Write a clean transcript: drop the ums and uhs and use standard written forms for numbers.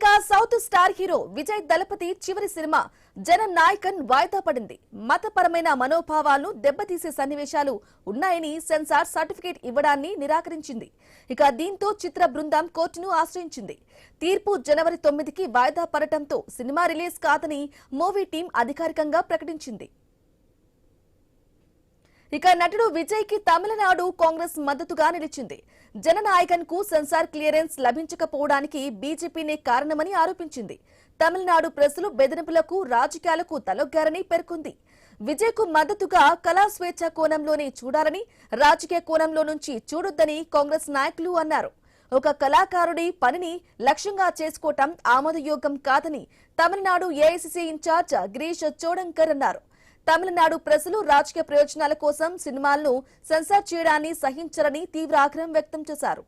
ఇక south star hero Vijay దళపతి చివరి cinema Jana Nayagan వాయిదా పడింది. మతపరమైన మనోభావాలను దెబ్బతీసే సన్నివేశాలు ఉన్నాయని సెన్సార్ సర్టిఫికేట్ ఇవ్వడాన్ని నిరాకరించింది. ఇక దీంతో చిత్ర బృందం కోర్టును ఆశ్రయించింది. తీర్పు జనవరి 9కి వాయిదా పడటంతో సినిమా రిలీజ్ కాదని మూవీ టీం అధికారికంగా ప్రకటించింది. ఇక నటుడు విజయ్ కి తమిళనాడు కాంగ్రెస్ మద్దతుగా నిలిచింది. జననాయకన్ కు సెన్సార్ క్లియరెన్స్ లభించకపోవడానికి బీజేపీనే కారణమని ఆరోపించింది. తమిళనాడు ప్రజలు బెదిరింపులకు రాజకీయాలకు తలొగ్గారని పేర్కొంది. విజయ్ కు మద్దతుగా కళా స్వేచ్ఛ కోణంలోనే చూడాలని, రాజకీయ కోణంలో నుంచి చూడొద్దని కాంగ్రెస్ నాయకులు అన్నారు. ఒక కళాకారుడి పనిని లక్ష్యంగా చేసుకోవటం ఆమోదయోగ్యం కాదని తమిళనాడు ఏఐసీసీ ఇన్ఛార్జ్ గిరీష్ చోడంకర్ అన్నారు. తమిళనాడు ప్రజలు రాజకీయ ప్రయోజనాల కోసం సినిమాలను సెన్సార్ చేయడాన్ని సహించరని తీవ్ర ఆగ్రహం వ్యక్తం చేశారు.